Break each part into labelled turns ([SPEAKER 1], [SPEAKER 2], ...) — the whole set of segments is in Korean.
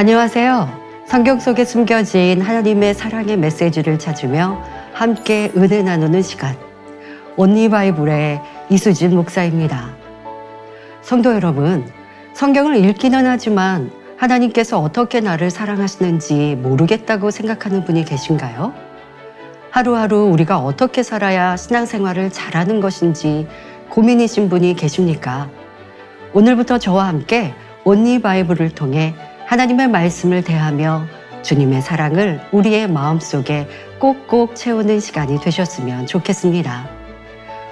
[SPEAKER 1] 안녕하세요. 성경 속에 숨겨진 하나님의 사랑의 메시지를 찾으며 함께 은혜 나누는 시간. 온리 바이블의 이수진 목사입니다. 성도 여러분, 성경을 읽기는 하지만 하나님께서 어떻게 나를 사랑하시는지 모르겠다고 생각하는 분이 계신가요? 하루하루 우리가 어떻게 살아야 신앙생활을 잘하는 것인지 고민이신 분이 계십니까? 오늘부터 저와 함께 온리 바이블을 통해 하나님의 말씀을 대하며 주님의 사랑을 우리의 마음속에 꼭꼭 채우는 시간이 되셨으면 좋겠습니다.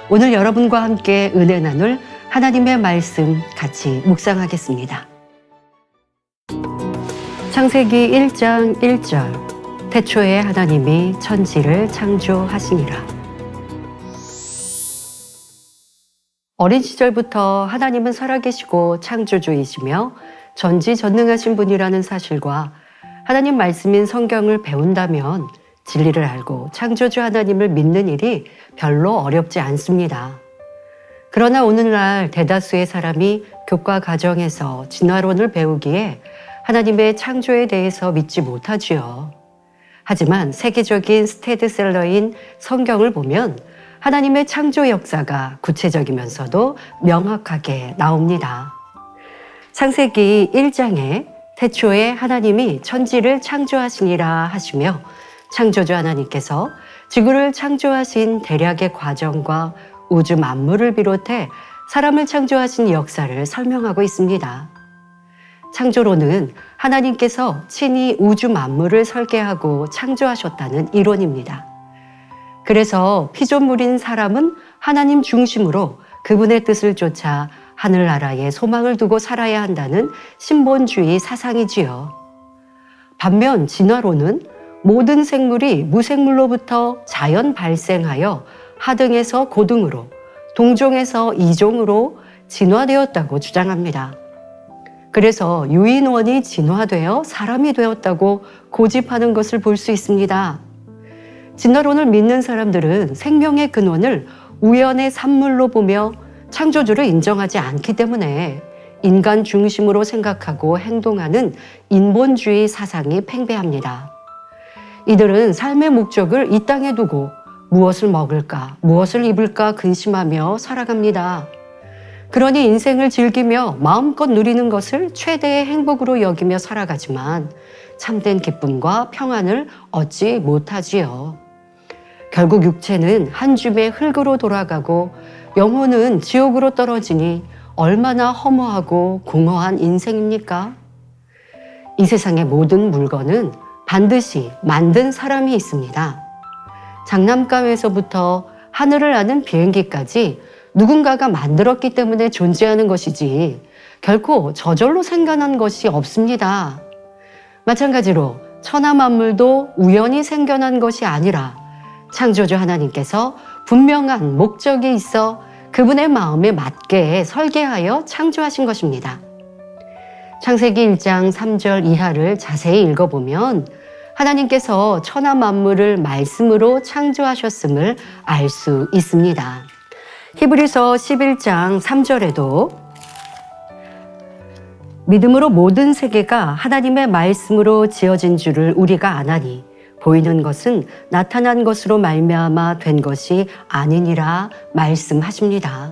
[SPEAKER 1] 오늘 여러분과 함께 은혜 나눌 하나님의 말씀 같이 묵상하겠습니다. 창세기 1장 1절 태초에 하나님이 천지를 창조하시니라. 어린 시절부터 하나님은 살아계시고 창조주이시며 전지전능하신 분이라는 사실과 하나님 말씀인 성경을 배운다면 진리를 알고 창조주 하나님을 믿는 일이 별로 어렵지 않습니다. 그러나 오늘날 대다수의 사람이 교과 과정에서 진화론을 배우기에 하나님의 창조에 대해서 믿지 못하지요. 하지만 세계적인 스테디셀러인 성경을 보면 하나님의 창조 역사가 구체적이면서도 명확하게 나옵니다. 창세기 1장에 태초에 하나님이 천지를 창조하시니라 하시며 창조주 하나님께서 지구를 창조하신 대략의 과정과 우주 만물을 비롯해 사람을 창조하신 역사를 설명하고 있습니다. 창조론은 하나님께서 친히 우주 만물을 설계하고 창조하셨다는 이론입니다. 그래서 피조물인 사람은 하나님 중심으로 그분의 뜻을 쫓아 하늘나라에 소망을 두고 살아야 한다는 신본주의 사상이지요. 반면 진화론은 모든 생물이 무생물로부터 자연 발생하여 하등에서 고등으로, 동종에서 이종으로 진화되었다고 주장합니다. 그래서 유인원이 진화되어 사람이 되었다고 고집하는 것을 볼 수 있습니다. 진화론을 믿는 사람들은 생명의 근원을 우연의 산물로 보며 창조주를 인정하지 않기 때문에 인간 중심으로 생각하고 행동하는 인본주의 사상이 팽배합니다. 이들은 삶의 목적을 이 땅에 두고 무엇을 먹을까, 무엇을 입을까 근심하며 살아갑니다. 그러니 인생을 즐기며 마음껏 누리는 것을 최대의 행복으로 여기며 살아가지만 참된 기쁨과 평안을 얻지 못하지요. 결국 육체는 한 줌의 흙으로 돌아가고 영혼은 지옥으로 떨어지니 얼마나 허무하고 공허한 인생입니까? 이 세상의 모든 물건은 반드시 만든 사람이 있습니다. 장난감에서부터 하늘을 나는 비행기까지 누군가가 만들었기 때문에 존재하는 것이지 결코 저절로 생겨난 것이 없습니다. 마찬가지로 천하 만물도 우연히 생겨난 것이 아니라 창조주 하나님께서 분명한 목적이 있어 그분의 마음에 맞게 설계하여 창조하신 것입니다. 창세기 1장 3절 이하를 자세히 읽어보면 하나님께서 천하 만물을 말씀으로 창조하셨음을 알 수 있습니다. 히브리서 11장 3절에도 믿음으로 모든 세계가 하나님의 말씀으로 지어진 줄을 우리가 아나니 보이는 것은 나타난 것으로 말미암아 된 것이 아니니라 말씀하십니다.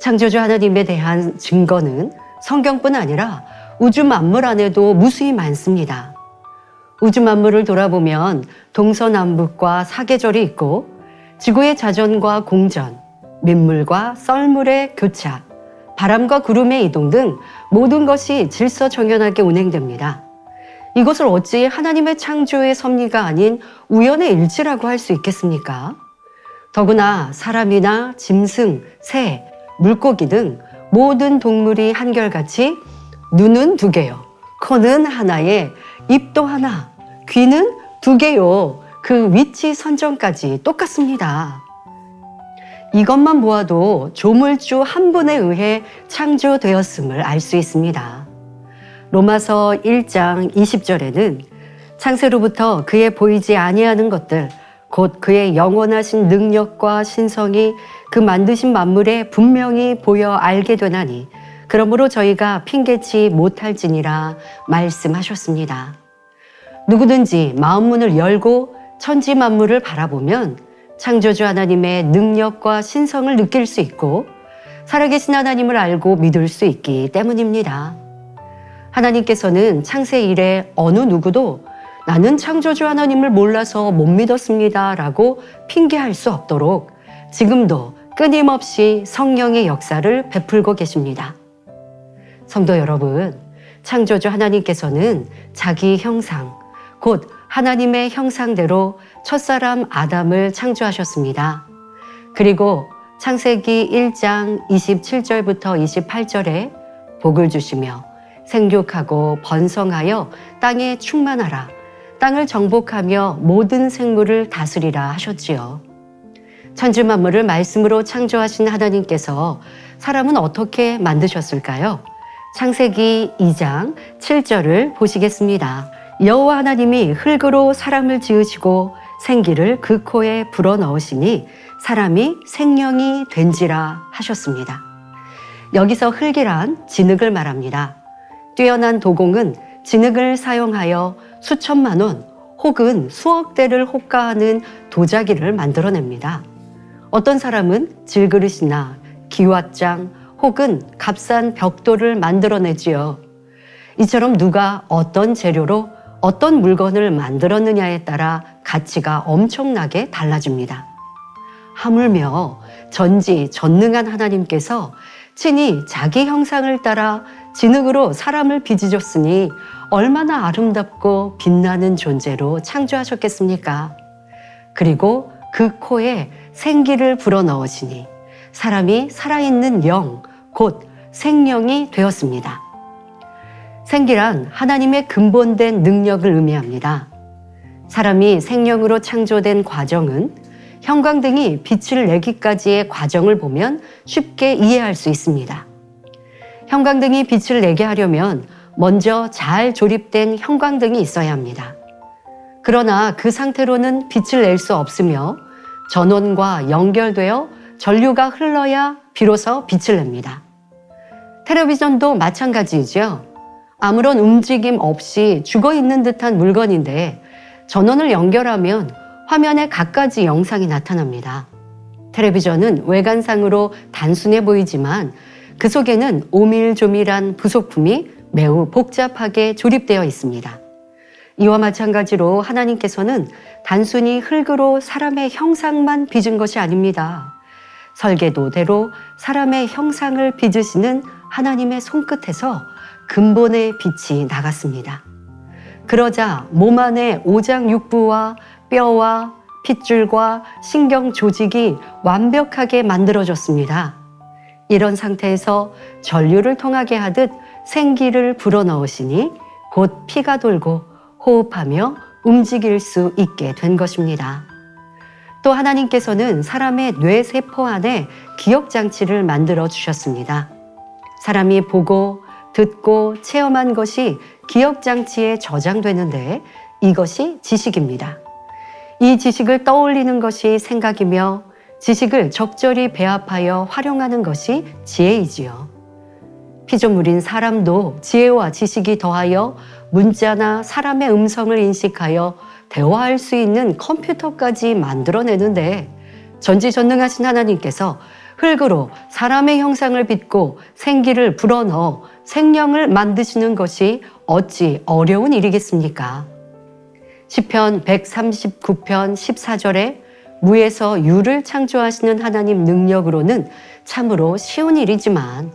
[SPEAKER 1] 창조주 하나님에 대한 증거는 성경뿐 아니라 우주 만물 안에도 무수히 많습니다. 우주 만물을 돌아보면 동서남북과 사계절이 있고 지구의 자전과 공전, 민물과 썰물의 교차, 바람과 구름의 이동 등 모든 것이 질서정연하게 운행됩니다. 이것을 어찌 하나님의 창조의 섭리가 아닌 우연의 일치라고 할 수 있겠습니까? 더구나 사람이나 짐승, 새, 물고기 등 모든 동물이 한결같이 눈은 2개요, 코는 하나에, 입도 하나, 귀는 2개요. 그 위치 선정까지 똑같습니다. 이것만 보아도 조물주 한 분에 의해 창조되었음을 알 수 있습니다. 로마서 1장 20절에는 창세로부터 그의 보이지 아니하는 것들 곧 그의 영원하신 능력과 신성이 그 만드신 만물에 분명히 보여 알게 되나니 그러므로 저희가 핑계치 못할지니라 말씀하셨습니다. 누구든지 마음문을 열고 천지 만물을 바라보면 창조주 하나님의 능력과 신성을 느낄 수 있고 살아계신 하나님을 알고 믿을 수 있기 때문입니다. 하나님께서는 창세 이래 어느 누구도 나는 창조주 하나님을 몰라서 못 믿었습니다 라고 핑계할 수 없도록 지금도 끊임없이 성령의 역사를 베풀고 계십니다. 성도 여러분, 창조주 하나님께서는 자기 형상, 곧 하나님의 형상대로 첫사람 아담을 창조하셨습니다. 그리고 창세기 1장 27절부터 28절에 복을 주시며 생육하고 번성하여 땅에 충만하라, 땅을 정복하며 모든 생물을 다스리라 하셨지요. 천지 만물을 말씀으로 창조하신 하나님께서 사람은 어떻게 만드셨을까요? 창세기 2장 7절을 보시겠습니다. 여호와 하나님이 흙으로 사람을 지으시고 생기를 그 코에 불어넣으시니 사람이 생명이 된지라 하셨습니다. 여기서 흙이란 진흙을 말합니다. 뛰어난 도공은 진흙을 사용하여 수천만 원 혹은 수억 대를 호가하는 도자기를 만들어냅니다. 어떤 사람은 질그릇이나 기왓장 혹은 값싼 벽돌을 만들어내지요. 이처럼 누가 어떤 재료로 어떤 물건을 만들었느냐에 따라 가치가 엄청나게 달라집니다. 하물며 전지전능한 하나님께서 친히 자기 형상을 따라 진흙으로 사람을 빚으셨으니 얼마나 아름답고 빛나는 존재로 창조하셨겠습니까? 그리고 그 코에 생기를 불어넣으시니 사람이 살아있는 영, 곧 생명이 되었습니다. 생기란 하나님의 근본된 능력을 의미합니다. 사람이 생명으로 창조된 과정은 형광등이 빛을 내기까지의 과정을 보면 쉽게 이해할 수 있습니다. 형광등이 빛을 내게 하려면 먼저 잘 조립된 형광등이 있어야 합니다. 그러나 그 상태로는 빛을 낼 수 없으며 전원과 연결되어 전류가 흘러야 비로소 빛을 냅니다. 텔레비전도 마찬가지이죠. 아무런 움직임 없이 죽어있는 듯한 물건인데 전원을 연결하면 화면에 갖가지 영상이 나타납니다. 텔레비전은 외관상으로 단순해 보이지만 그 속에는 오밀조밀한 부속품이 매우 복잡하게 조립되어 있습니다. 이와 마찬가지로 하나님께서는 단순히 흙으로 사람의 형상만 빚은 것이 아닙니다. 설계도대로 사람의 형상을 빚으시는 하나님의 손끝에서 근본의 빛이 나갔습니다. 그러자 몸 안에 오장육부와 뼈와 핏줄과 신경 조직이 완벽하게 만들어졌습니다. 이런 상태에서 전류를 통하게 하듯 생기를 불어넣으시니 곧 피가 돌고 호흡하며 움직일 수 있게 된 것입니다. 또 하나님께서는 사람의 뇌세포 안에 기억장치를 만들어 주셨습니다. 사람이 보고 듣고 체험한 것이 기억장치에 저장되는데 이것이 지식입니다. 이 지식을 떠올리는 것이 생각이며 지식을 적절히 배합하여 활용하는 것이 지혜이지요. 피조물인 사람도 지혜와 지식이 더하여 문자나 사람의 음성을 인식하여 대화할 수 있는 컴퓨터까지 만들어내는데 전지전능하신 하나님께서 흙으로 사람의 형상을 빚고 생기를 불어넣어 생명을 만드시는 것이 어찌 어려운 일이겠습니까? 시편 139편 14절에 무에서 유를 창조하시는 하나님 능력으로는 참으로 쉬운 일이지만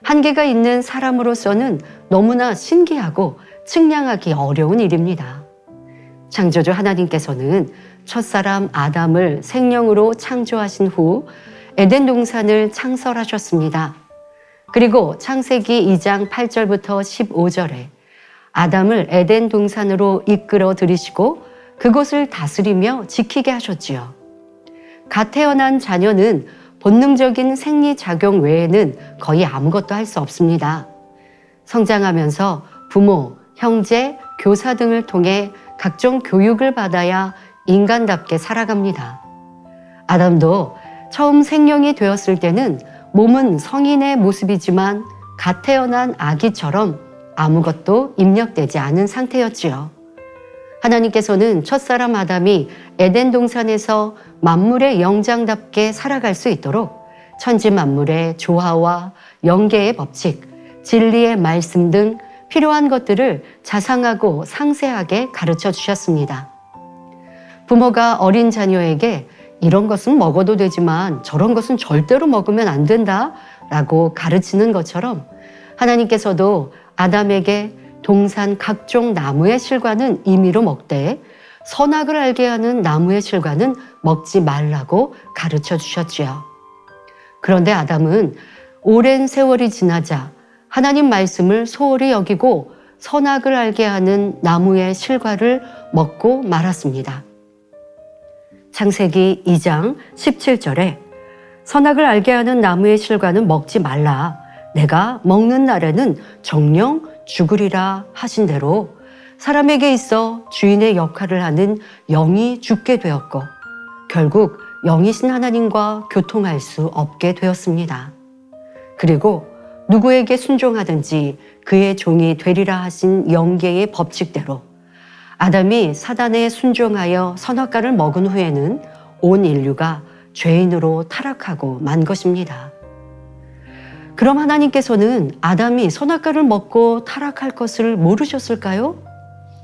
[SPEAKER 1] 한계가 있는 사람으로서는 너무나 신기하고 측량하기 어려운 일입니다. 창조주 하나님께서는 첫사람 아담을 생명으로 창조하신 후 에덴 동산을 창설하셨습니다. 그리고 창세기 2장 8절부터 15절에 아담을 에덴 동산으로 이끌어 들이시고 그곳을 다스리며 지키게 하셨지요. 갓 태어난 자녀는 본능적인 생리작용 외에는 거의 아무것도 할 수 없습니다. 성장하면서 부모, 형제, 교사 등을 통해 각종 교육을 받아야 인간답게 살아갑니다. 아담도 처음 생명이 되었을 때는 몸은 성인의 모습이지만 갓 태어난 아기처럼 아무것도 입력되지 않은 상태였지요. 하나님께서는 첫사람 아담이 에덴 동산에서 만물의 영장답게 살아갈 수 있도록 천지 만물의 조화와 영계의 법칙, 진리의 말씀 등 필요한 것들을 자상하고 상세하게 가르쳐 주셨습니다. 부모가 어린 자녀에게 이런 것은 먹어도 되지만 저런 것은 절대로 먹으면 안 된다 라고 가르치는 것처럼 하나님께서도 아담에게 동산 각종 나무의 실과는 임의로 먹되 선악을 알게 하는 나무의 실과는 먹지 말라고 가르쳐 주셨지요. 그런데 아담은 오랜 세월이 지나자 하나님 말씀을 소홀히 여기고 선악을 알게 하는 나무의 실과를 먹고 말았습니다. 창세기 2장 17절에 선악을 알게 하는 나무의 실과는 먹지 말라. 내가 먹는 날에는 정녕 죽으리라 하신 대로 사람에게 있어 주인의 역할을 하는 영이 죽게 되었고 결국 영이신 하나님과 교통할 수 없게 되었습니다. 그리고 누구에게 순종하든지 그의 종이 되리라 하신 영계의 법칙대로 아담이 사단에 순종하여 선악과를 먹은 후에는 온 인류가 죄인으로 타락하고 만 것입니다. 그럼 하나님께서는 아담이 선악과를 먹고 타락할 것을 모르셨을까요?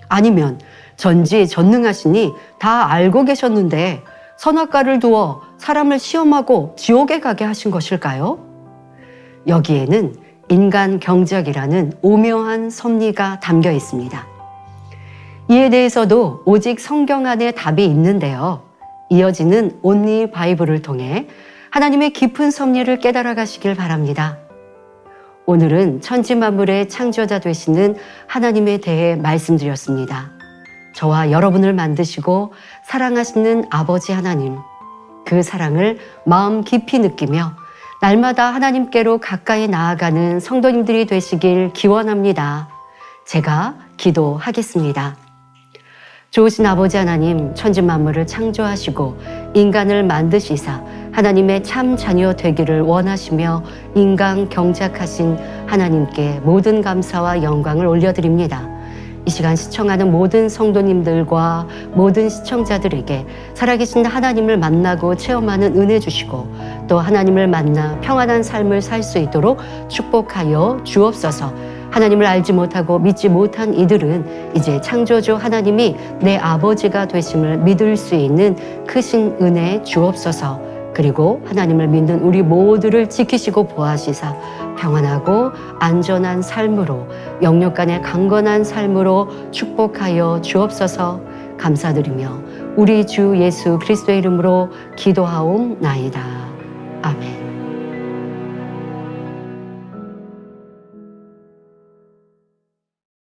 [SPEAKER 1] 아니면 전지전능하시니 다 알고 계셨는데 선악과를 두어 사람을 시험하고 지옥에 가게 하신 것일까요? 여기에는 인간 경작이라는 오묘한 섭리가 담겨 있습니다. 이에 대해서도 오직 성경 안에 답이 있는데요. 이어지는 온리 바이블을 통해 하나님의 깊은 섭리를 깨달아 가시길 바랍니다. 오늘은 천지 만물의 창조자 되시는 하나님에 대해 말씀드렸습니다. 저와 여러분을 만드시고 사랑하시는 아버지 하나님, 그 사랑을 마음 깊이 느끼며 날마다 하나님께로 가까이 나아가는 성도님들이 되시길 기원합니다. 제가 기도하겠습니다. 좋으신 아버지 하나님, 천지 만물을 창조하시고 인간을 만드시사 하나님의 참 자녀 되기를 원하시며 인간 경작하신 하나님께 모든 감사와 영광을 올려드립니다. 이 시간 시청하는 모든 성도님들과 모든 시청자들에게 살아계신 하나님을 만나고 체험하는 은혜 주시고 또 하나님을 만나 평안한 삶을 살 수 있도록 축복하여 주옵소서. 하나님을 알지 못하고 믿지 못한 이들은 이제 창조주 하나님이 내 아버지가 되심을 믿을 수 있는 크신 은혜 주옵소서. 그리고 하나님을 믿는 우리 모두를 지키시고 보호하시사 평안하고 안전한 삶으로 영육간의 강건한 삶으로 축복하여 주옵소서. 감사드리며 우리 주 예수 그리스도의 이름으로 기도하옵나이다. 아멘.